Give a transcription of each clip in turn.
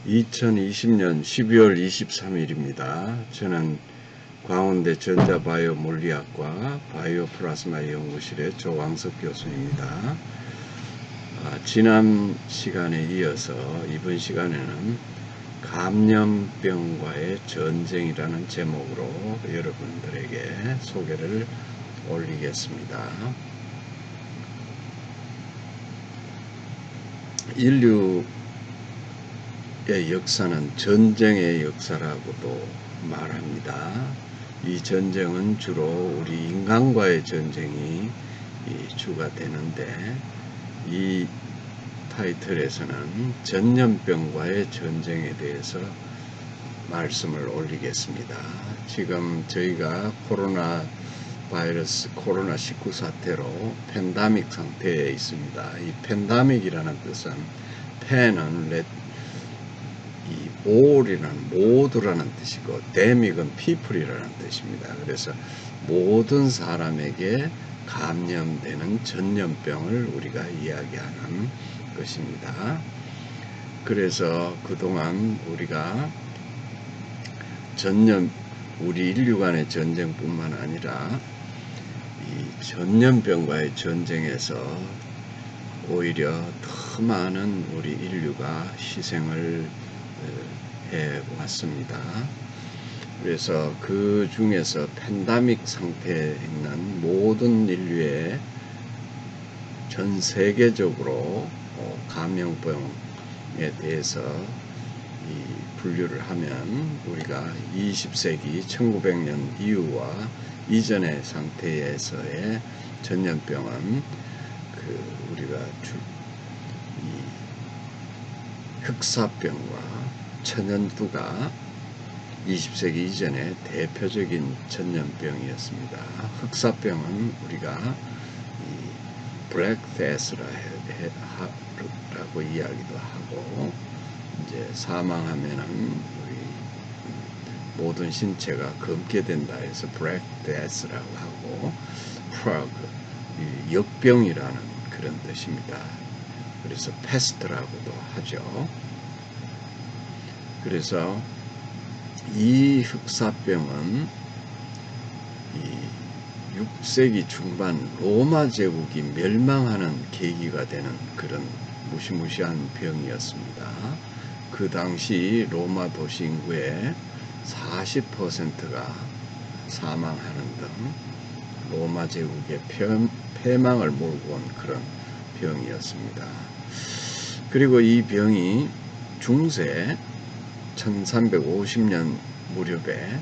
2020년 12월 23일입니다. 저는 광운대 전자바이오 물리학과 바이오 플라스마 연구실의 조광석 교수입니다. 지난 시간에 이어서 이번 시간에는 감염병과의 전쟁이라는 제목으로 여러분들에게 소개를 올리겠습니다. 인류의 역사는 전쟁의 역사라고도 말합니다. 이 전쟁은 주로 우리 인간과의 전쟁이 주가 되는데, 이 타이틀에서는 전염병과의 전쟁에 대해서 말씀을 올리겠습니다. 지금 저희가 코로나19 사태로 팬데믹 상태에 있습니다. 이 팬데믹이라는 뜻은 팬은 이 all이라는 모두라는 뜻이고 데믹은 people이라는 뜻입니다. 그래서 모든 사람에게 감염되는 전염병을 우리가 이야기하는 것입니다. 그래서 그동안 우리가 우리 인류 간의 전쟁뿐만 아니라 이 전염병과의 전쟁에서 오히려 더 많은 우리 인류가 희생을 해왔습니다. 그래서 그 중에서 팬데믹 상태에 있는 모든 인류의 전 세계적으로 감염병에 대해서 분류를 하면 우리가 20세기 1900년 이후와 이전의 상태에서의 전염병은 우리가 흑사병과 천연두가 20세기 이전에 대표적인 전염병이었습니다. 흑사병은 우리가 블랙 데스라고 이야기도 하고, 이제 사망하면은 우리 모든 신체가 검게 된다 해서 블랙 데스라고 하고, 프라그 역병이라는 그런 뜻입니다. 그래서 패스트라고도 하죠. 그래서 이 흑사병은 6세기 중반 로마 제국이 멸망하는 계기가 되는 그런 무시무시한 병이었습니다. 그 당시 로마 도시 인구의 40%가 사망하는 등 로마 제국의 폐망을 몰고 온 그런 병이었습니다. 그리고 이 병이 중세 1350년 무렵에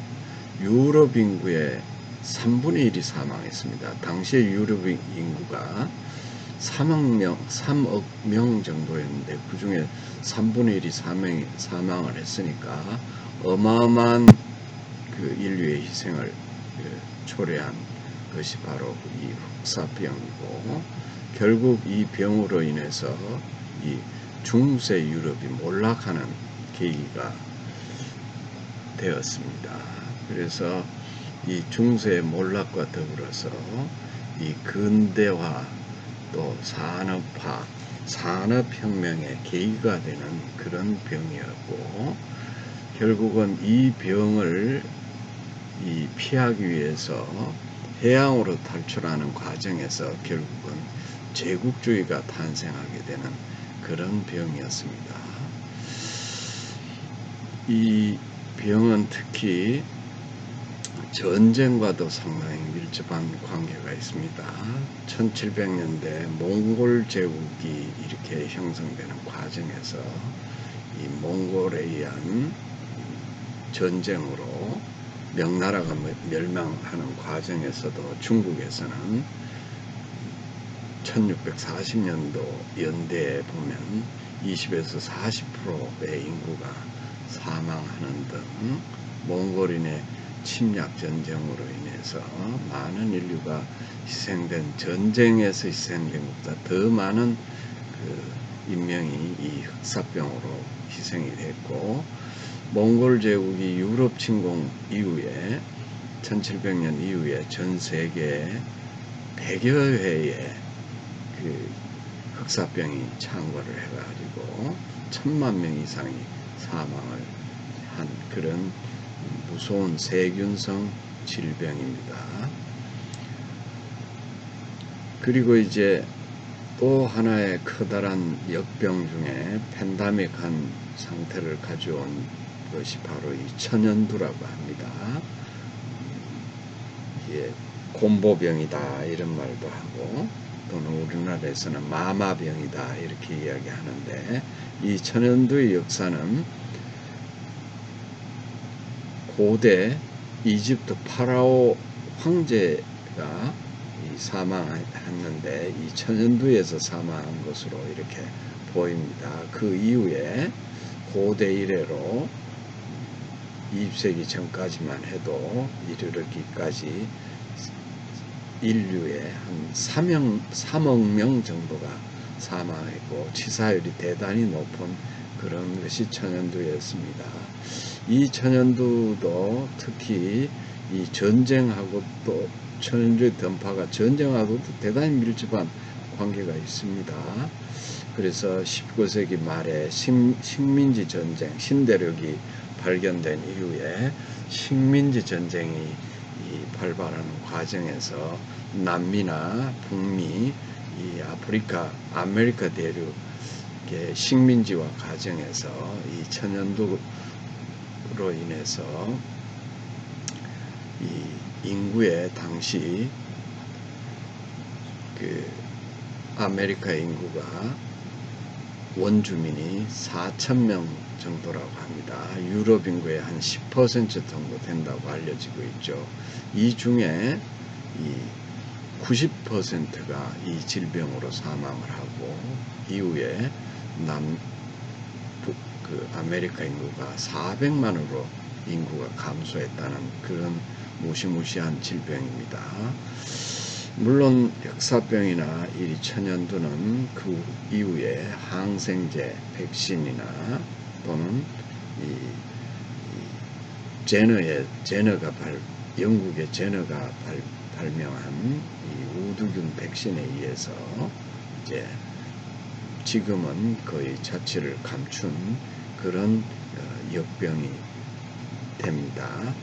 유럽 인구의 3분의 1이 사망했습니다. 당시의 유럽 인구가 3억 명 정도였는데 그 중에 3분의 1이 사망을 했으니까 어마어마한 그 인류의 희생을 초래한 것이 바로 이 흑사병이고, 결국 이 병으로 인해서 이 중세 유럽이 몰락하는 계기가 되었습니다. 그래서 이 중세 몰락과 더불어서 이 근대화 또 산업화, 산업혁명의 계기가 되는 그런 병이었고, 결국은 이 병을 피하기 위해서 해양으로 탈출하는 과정에서 결국은 제국주의가 탄생하게 되는 그런 병이었습니다. 이 병은 특히 전쟁과도 상당히 밀접한 관계가 있습니다. 1700년대 몽골 제국이 이렇게 형성되는 과정에서 이 몽골에 의한 전쟁으로 명나라가 멸망하는 과정에서도 중국에서는 1640년도 연대에 보면 20에서 40%의 인구가 사망하는 등 몽골인의 침략 전쟁으로 인해서 많은 인류가 희생된, 전쟁에서 희생된 것보다 더 많은 인명이 이 흑사병으로 희생이 됐고, 몽골 제국이 유럽 침공 이후에 1700년 이후에 전 세계에 100여 회의 흑사병이 창궐을 해가지고 1000만 명 이상이 사망을 한 그런 무서운 세균성 질병입니다. 그리고 이제 또 하나의 커다란 역병 중에 팬데믹한 상태를 가져온 것이 바로 이 천연두라고 합니다. 이게 곰보병이다 이런 말도 하고 또는 우리나라에서는 마마병이다 이렇게 이야기하는데, 이 천연두의 역사는 고대 이집트 파라오 황제가 사망했는데 이 천연두에서 사망한 것으로 이렇게 보입니다. 그 이후에 고대 이래로 20세기 전까지만 해도 이르기까지 인류의 한 3억 명 정도가 사망했고 치사율이 대단히 높은 그런 것이 천연두였습니다. 이 천연두도 특히 이 전쟁하고 또 천연두의 전파가 전쟁하고도 대단히 밀접한 관계가 있습니다. 그래서 19세기 말에 식민지 전쟁, 신대륙이 발견된 이후에 식민지 전쟁이 발발하는 과정에서 남미나 북미, 이 아프리카, 아메리카 대륙의 식민지화 과정에서 이 천연두로 인해서 이 인구의 당시 그 아메리카 인구가 원주민이 4,000명 정도라고 합니다. 유럽 인구의 한 10% 정도 된다고 알려지고 있죠. 이 중에 이 90%가 이 질병으로 사망을 하고 이후에 그 아메리카 인구가 400만으로 인구가 감소했다는 그런 무시무시한 질병입니다. 물론 역사병이나 이 천연두는 그 이후에 항생제, 백신이나 또는 영국의 제너가 발명한 이 우두균 백신에 의해서 이제 지금은 거의 자취를 감춘 그런 역병이 됩니다.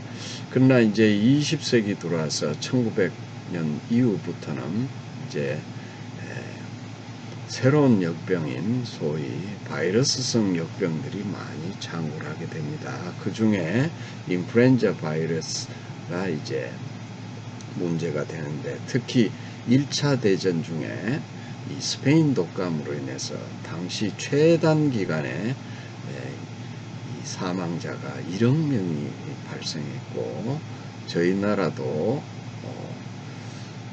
그러나 이제 20세기 들어와서 1900년 이후부터는 이제 새로운 역병인 소위 바이러스성 역병들이 많이 창궐 하게 됩니다. 그 중에 인플루엔자 바이러스가 이제 문제가 되는데, 특히 1차 대전 중에 이 스페인 독감으로 인해서 당시 최단 기간에 이 사망자가 1억 명이 발생했고, 저희 나라도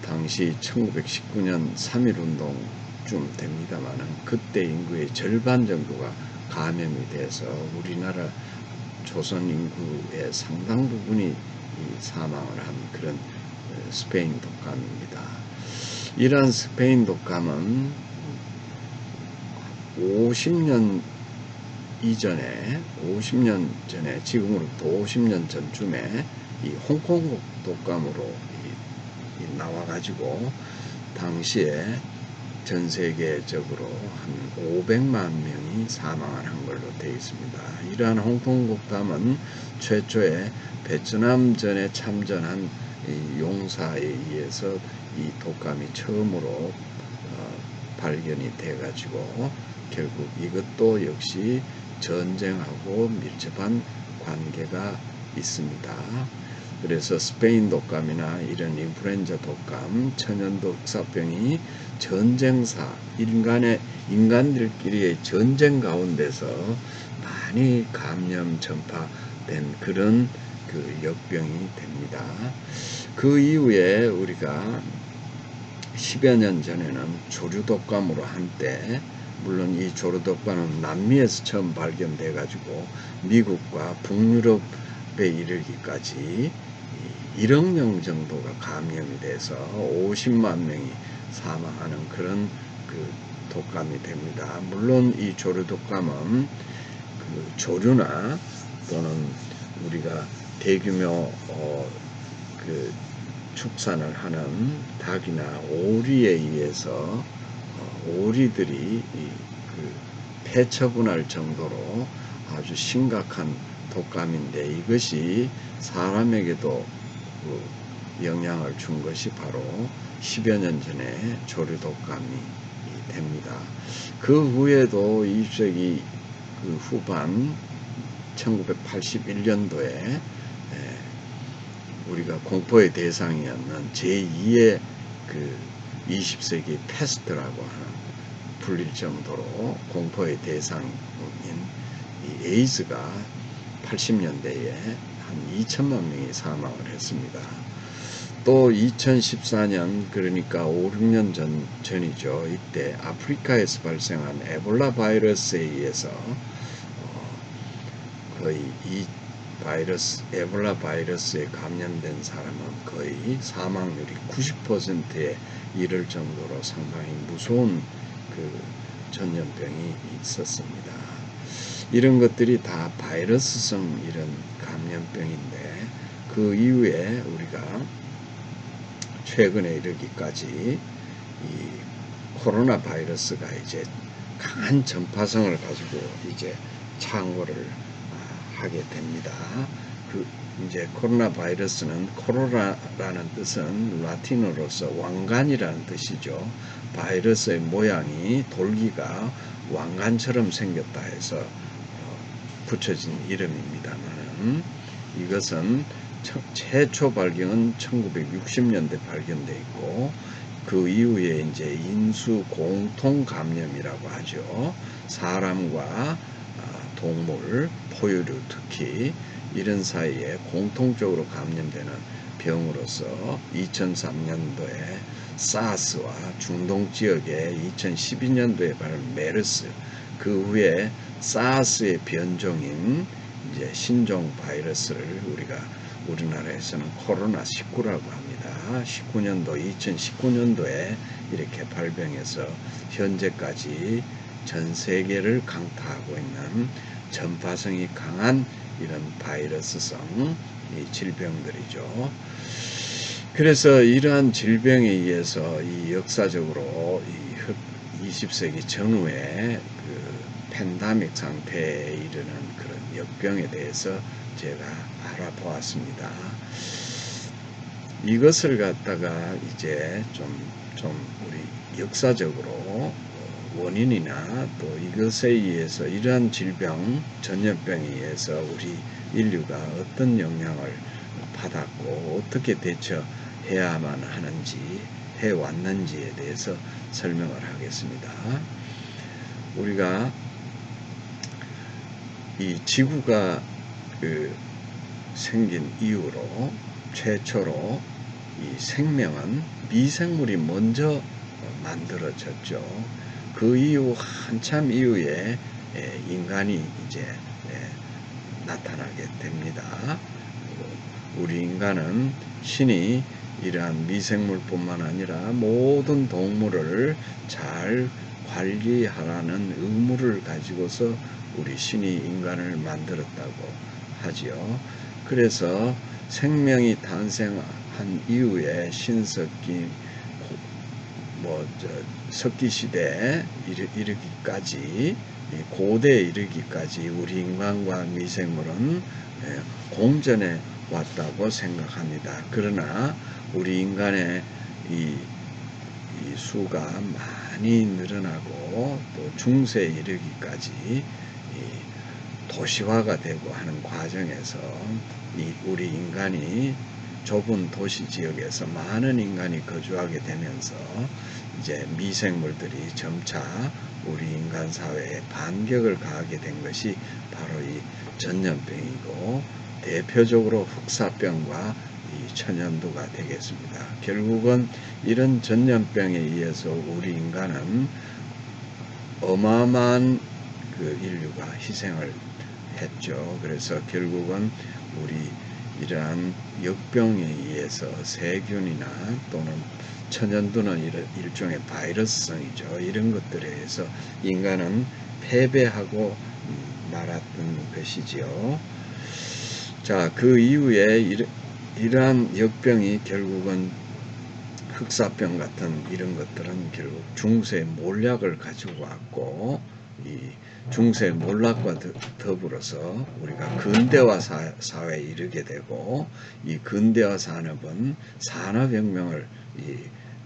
당시 1919년 3.1운동쯤 됩니다만은 그때 인구의 절반 정도가 감염이 돼서 우리나라 조선 인구의 상당 부분이 사망을 한 그런 스페인 독감입니다. 이러한 스페인 독감은 50년 전에 지금으로부터 50년 전쯤에 이 홍콩 독감으로 나와가지고 당시에 전 세계적으로 한 500만 명이 사망을 한 걸로 되어 있습니다. 이러한 홍콩 독감은 최초에 베트남전에 참전한 용사에 의해서 이 독감이 처음으로 발견이 돼가지고 결국 이것도 역시 전쟁하고 밀접한 관계가 있습니다. 그래서 스페인 독감이나 이런 인플루엔자 독감, 천연두 흑사병이 전쟁사, 인간들끼리의 전쟁 가운데서 많이 감염 전파된 그런 그 역병이 됩니다. 그 이후에 우리가 10여 년 전에는 조류독감으로 한때, 물론 이 조류독감은 남미에서 처음 발견돼 가지고 미국과 북유럽에 이르기까지 1억 명 정도가 감염이 돼서 50만 명이 사망하는 그런 그 독감이 됩니다. 물론 이 조류독감은 그 조류나 또는 우리가 대규모 그 축산을 하는 닭이나 오리에 의해서 오리들이 그 폐처분할 정도로 아주 심각한 독감인데 이것이 사람에게도 영향을 준 것이 바로 10여 년 전에 조류 독감이 됩니다. 그 후에도 20세기 그 후반 1981년도에 우리가 공포의 대상이었는 제2의 그 20세기 패스트라고 하는 불릴 정도로 공포의 대상인 이 에이즈가 80년대에 한 2천만 명이 사망을 했습니다. 또 2014년 그러니까 5, 6년 전이죠. 이때 아프리카에서 발생한 에볼라 바이러스에 의해서 거의 이 에볼라 바이러스에 감염된 사람은 거의 사망률이 90%에 이를 정도로 상당히 무서운 그 전염병이 있었습니다. 이런 것들이 다 바이러스성 이런 감염병인데 그 이후에 우리가 최근에 이르기까지 이 코로나 바이러스가 이제 강한 전파성을 가지고 이제 창궐을 하게 됩니다. 그 이제 코로나 바이러스는 코로나라는 뜻은 라틴어로서 왕관이라는 뜻이죠. 바이러스의 모양이 돌기가 왕관처럼 생겼다 해서 붙여진 이름입니다만 이것은 최초 발견은 1960년대 발견돼 있고 그 이후에 이제 인수 공통 감염이라고 하죠. 사람과 동물, 포유류 특히 이런 사이에 공통적으로 감염되는 병으로서 2003년도에 사스와 중동 지역에 2012년도에 발生메르스 그 후에 사스의 변종인 이제 신종 바이러스를 우리나라에서는 코로나19라고 합니다. 2019년도에 이렇게 발병해서 현재까지 전 세계를 강타하고 있는 전파성이 강한 이런 바이러스성 질병들이죠. 그래서 이러한 질병에 의해서 이 역사적으로 이 20세기 전후에 그 팬데믹 상태에 이르는 그런 역병에 대해서 제가 알아보았습니다. 이것을 갖다가 이제 좀 우리 역사적으로 원인이나 또 이것에 의해서 이러한 질병, 전염병에 의해서 우리 인류가 어떤 영향을 받았고 어떻게 대처해야만 하는지 해왔는지에 대해서 설명을 하겠습니다. 우리가 이 지구가 생긴 이후로 최초로 이 생명은 미생물이 먼저 만들어졌죠. 그 이후 한참 이후에 인간이 이제 나타나게 됩니다. 우리 인간은 신이 이러한 미생물뿐만 아니라 모든 동물을 잘 관리하라는 의무를 가지고서 우리 신이 인간을 만들었다고 하지요. 그래서 생명이 탄생한 이후에 신석기 석기 시대에 이르기까지 고대에 이르기까지 우리 인간과 미생물은 공존해 왔다고 생각합니다. 그러나 우리 인간의 이 수가 많이 늘어나고 또 중세에 이르기까지 도시화가 되고 하는 과정에서 우리 인간이 좁은 도시 지역에서 많은 인간이 거주하게 되면서 이제 미생물들이 점차 우리 인간 사회에 반격을 가하게 된 것이 바로 이 전염병이고 대표적으로 흑사병과 이 천연두가 되겠습니다. 결국은 이런 전염병에 의해서 우리 인간은 어마어마한 그 인류가 희생을 했죠. 그래서 결국은 우리 이러한 역병에 의해서 세균이나 또는 천연두는 일종의 바이러스성이죠. 이런 것들에 의해서 인간은 패배하고 말았던 것이지요. 자, 그 이후에 이러한 역병이 결국은 흑사병 같은 이런 것들은 결국 중세 몰약을 가지고 왔고 이 중세 몰락과 더불어서 우리가 근대화 사회에 이르게 되고, 이 근대화 산업은 산업혁명을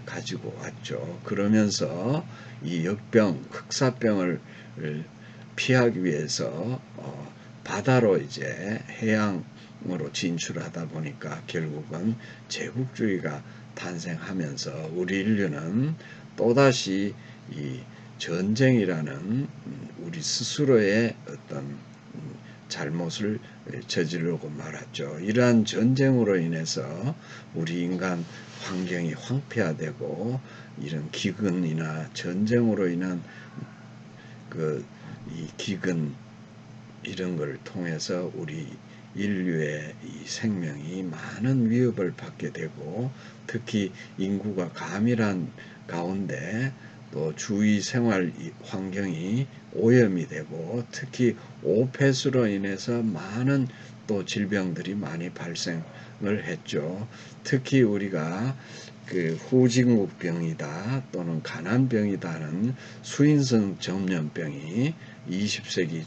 가지고 왔죠. 그러면서 이 역병, 흑사병을 피하기 위해서 바다로 이제 해양으로 진출하다 보니까 결국은 제국주의가 탄생하면서 우리 인류는 또다시 이 전쟁이라는 우리 스스로의 어떤 잘못을 저지르고 말았죠. 이러한 전쟁으로 인해서 우리 인간 환경이 황폐화되고, 이런 기근이나 전쟁으로 인한 이 기근 이런 걸 통해서 우리 인류의 이 생명이 많은 위협을 받게 되고, 특히 인구가 가밀한 가운데 또 주위 생활 환경이 오염이 되고, 특히 오폐수로 인해서 많은 또 질병들이 많이 발생을 했죠. 특히 우리가 그 후진국병이다 또는 간암병이다는 수인성 전염병이 20세기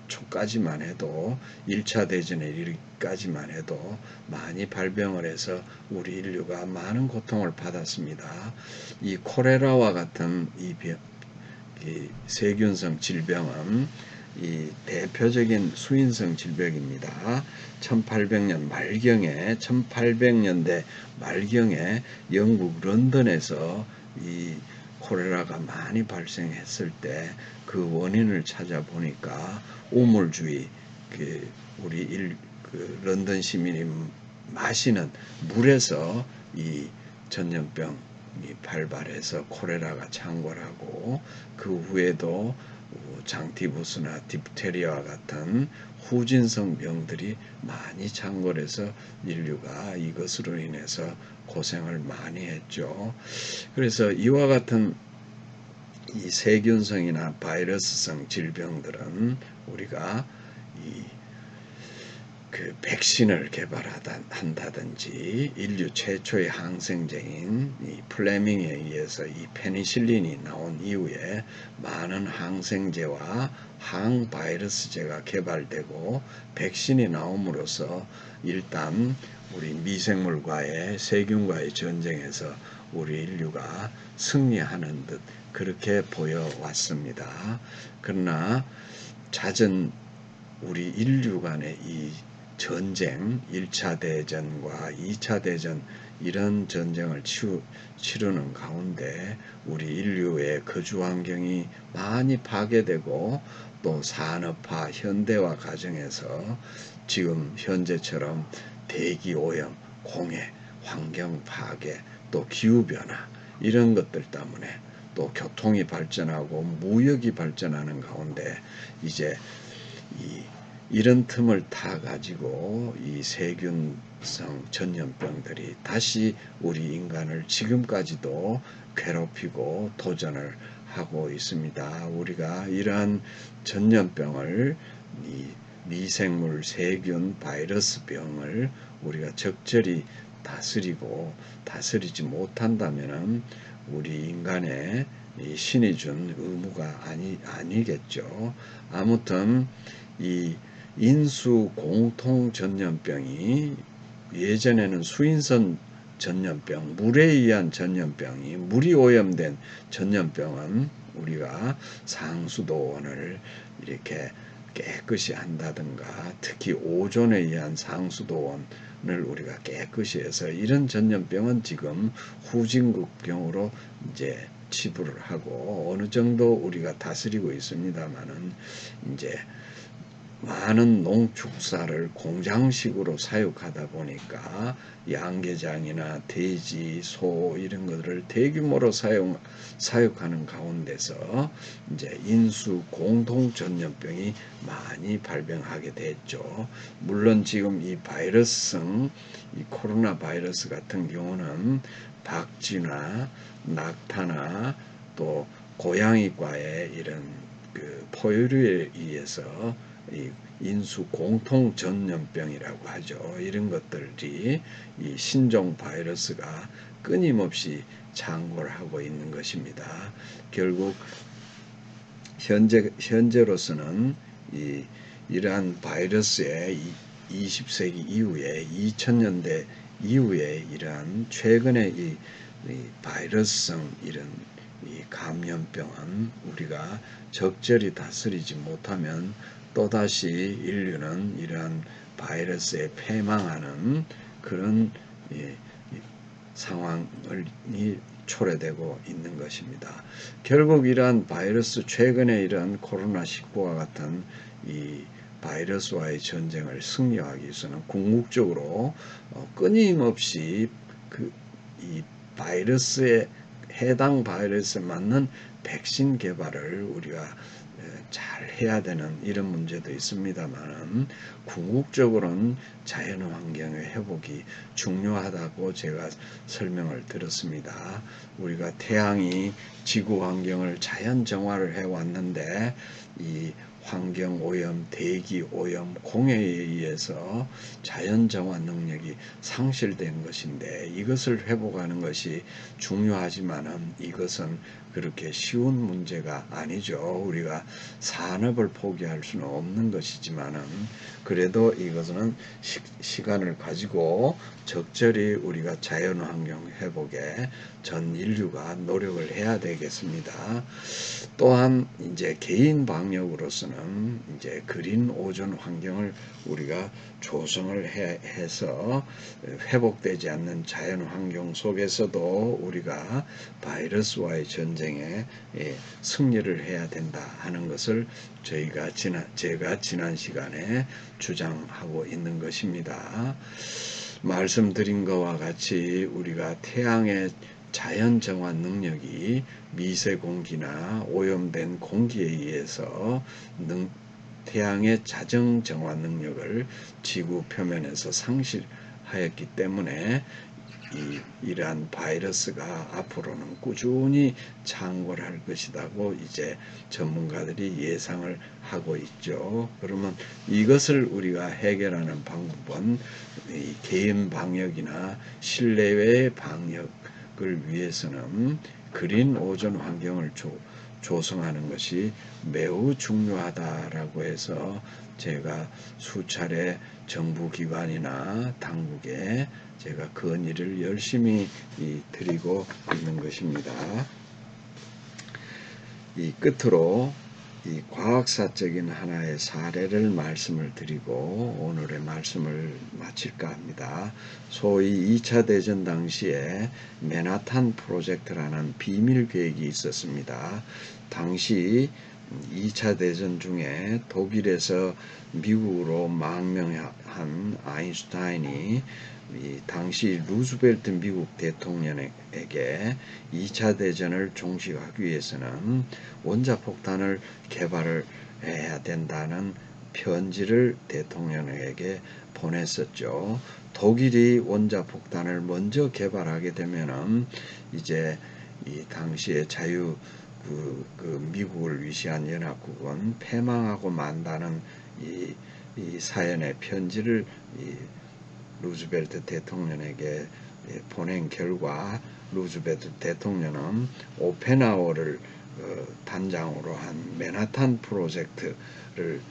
초까지만 해도 1차 대전에 이르기까지만 해도 많이 발병을 해서 우리 인류가 많은 고통을 받았습니다. 이 콜레라와 같은 이 세균성 질병은 이 대표적인 수인성 질병입니다. 1800년대 말경에 영국 런던에서 이 콜레라가 많이 발생했을 때 그 원인을 찾아보니까 우물주의, 우리 런던 시민이 마시는 물에서 이 전염병이 발발해서 콜레라가 창궐하고, 그 후에도 장티푸스나 딥테리아와 같은 후진성 병들이 많이 창궐해서 인류가 이것으로 인해서 고생을 많이 했죠. 그래서 이와 같은 이 세균성이나 바이러스성 질병들은 우리가 그 백신을 개발한다든지, 인류 최초의 항생제인 이 플레밍에 의해서 이 페니실린이 나온 이후에 많은 항생제와 항바이러스제가 개발되고 백신이 나옴으로써 일단 우리 미생물과의 세균과의 전쟁에서 우리 인류가 승리하는 듯 그렇게 보여왔습니다. 그러나 잦은 우리 인류 간의 이 전쟁, 1차 대전과 2차 대전 이런 전쟁을 치르는 가운데 우리 인류의 거주 환경이 많이 파괴되고, 또 산업화, 현대화 과정에서 지금 현재처럼 대기 오염, 공해, 환경 파괴, 또 기후변화 이런 것들 때문에, 또 교통이 발전하고 무역이 발전하는 가운데 이제 이런 틈을 타 가지고 이 세균성 전염병들이 다시 우리 인간을 지금까지도 괴롭히고 도전을 하고 있습니다. 우리가 이러한 전염병을, 이 미생물, 세균, 바이러스 병을 우리가 적절히 다스리지 못한다면 우리 인간의 이 신이 준 의무가 아니겠죠. 아무튼 이 인수 공통 전염병이, 예전에는 수인성 전염병, 물에 의한 전염병이, 물이 오염된 전염병은 우리가 상수도원을 이렇게 깨끗이 한다든가, 특히 오존에 의한 상수도원을 우리가 깨끗이 해서, 이런 전염병은 지금 후진국병으로 이제 치부를 하고 어느 정도 우리가 다스리고 있습니다만은, 이제 많은 농축사를 공장식으로 사육하다 보니까 양계장이나 돼지, 소 이런 것들을 대규모로 사육하는 가운데서 이제 인수 공통 전염병이 많이 발병하게 됐죠. 물론 지금 이 바이러스성 이 코로나 바이러스 같은 경우는 박쥐나 낙타나 또 고양이과의 이런 그 포유류에 의해서 이 인수 공통 전염병이라고 하죠. 이런 것들이 이 신종 바이러스가 끊임없이 창궐하고 있는 것입니다. 결국 현재로서는 이러한 바이러스의 20세기 이후에 2000년대 이후에 이러한 최근의 이 바이러스성 이런 이 감염병은 우리가 적절히 다스리지 못하면 또다시 인류는 이러한 바이러스에 패망하는 그런 상황이 초래되고 있는 것입니다. 결국 이러한 바이러스 최근에 이러한 코로나19와 같은 이 바이러스와의 전쟁을 승리하기 위해서는 궁극적으로 끊임없이 이 바이러스에 해당 바이러스에 맞는 백신 개발을 우리가 잘 해야 되는 이런 문제도 있습니다만 궁극적으로는 자연환경의 회복이 중요하다고 제가 설명을 드렸습니다. 우리가 태양이 지구 환경을 자연 정화를 해왔는데 이 환경 오염, 대기 오염, 공해에 의해서 자연 정화 능력이 상실된 것인데 이것을 회복하는 것이 중요하지만은 이것은 그렇게 쉬운 문제가 아니죠. 우리가 산업을 포기할 수는 없는 것이지만은 그래도 이것은 시간을 가지고 적절히 우리가 자연환경 회복에 전 인류가 노력을 해야 되겠습니다. 또한 이제 개인 방역으로서는 이제 그린 오존 환경을 우리가 조성을 해서 회복되지 않는 자연 환경 속에서도 우리가 바이러스와의 전쟁에 승리를 해야 된다 하는 것을 제가 지난 시간에 주장하고 있는 것입니다. 말씀드린 것과 같이 우리가 태양의 자연 정화 능력이 미세 공기나 오염된 공기에 의해서 태양의 자정 정화 능력을 지구 표면에서 상실하였기 때문에 이러한 바이러스가 앞으로는 꾸준히 창궐할 것이라고 이제 전문가들이 예상을 하고 있죠. 그러면 이것을 우리가 해결하는 방법은 개인 방역이나 실내외 방역을 위해서는 그린 오존 환경을 조성하는 것이 매우 중요하다라고 해서 제가 수차례 정부기관이나 당국에 제가 건의를 열심히 드리고 있는 것입니다. 이 끝으로 이 과학사적인 하나의 사례를 말씀을 드리고 오늘의 말씀을 마칠까 합니다. 소위 2차 대전 당시에 맨하탄 프로젝트라는 비밀 계획이 있었습니다. 당시 2차 대전 중에 독일에서 미국으로 망명한 아인슈타인이 당시 루즈벨트 미국 대통령에게 2차 대전을 종식하기 위해서는 원자폭탄을 개발을 해야 된다는 편지를 대통령에게 보냈었죠. 독일이 원자폭탄을 먼저 개발하게 되면은 이제 이 당시에 미국을 위시한 연합국은 패망하고 만다는 이 사연의 편지를 루즈벨트 대통령에게 보낸 결과 루즈벨트 대통령은 오펜하워를 단장으로 한 맨하탄 프로젝트를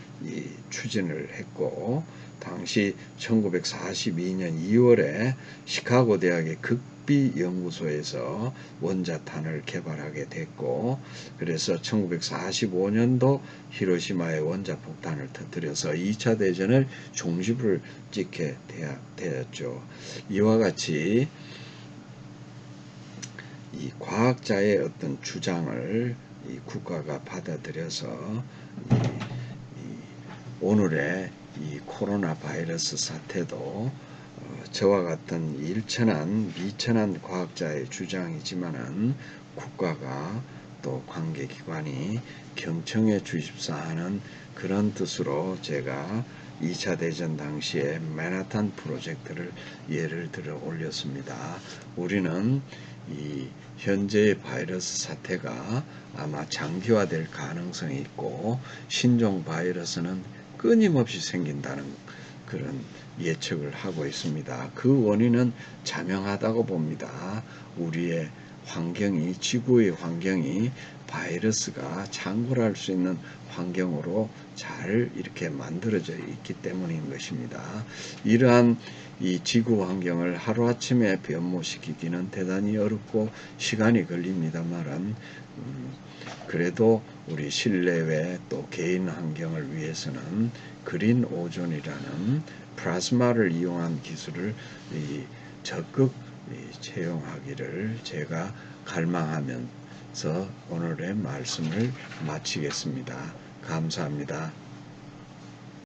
추진을 했고 당시 1942년 2월에 시카고 대학의 극비연구소에서 원자탄을 개발하게 됐고 그래서 1945년도 히로시마의 원자폭탄을 터뜨려서 2차 대전을 종집을 찍게 되었죠. 이와 같이 이 과학자의 어떤 주장을 이 국가가 받아들여서 오늘의 이 코로나 바이러스 사태도 저와 같은 일천한 미천한 과학자의 주장이지만은 국가가 또 관계기관이 경청해 주십사 하는 그런 뜻으로 제가 2차 대전 당시에 맨하탄 프로젝트를 예를 들어 올렸습니다. 우리는 이 현재의 바이러스 사태가 아마 장기화될 가능성이 있고 신종 바이러스는 끊임없이 생긴다는 그런 예측을 하고 있습니다. 그 원인은 자명하다고 봅니다. 우리의 환경이, 지구의 환경이 바이러스가 창궐할 수 있는 환경으로 잘 이렇게 만들어져 있기 때문인 것입니다. 이러한 이 지구 환경을 하루아침에 변모시키기는 대단히 어렵고 시간이 걸립니다만 그래도 우리 실내외 또 개인 환경을 위해서는 그린 오존이라는 플라즈마를 이용한 기술을 적극 채용하기를 제가 갈망하면서 오늘의 말씀을 마치겠습니다. 감사합니다.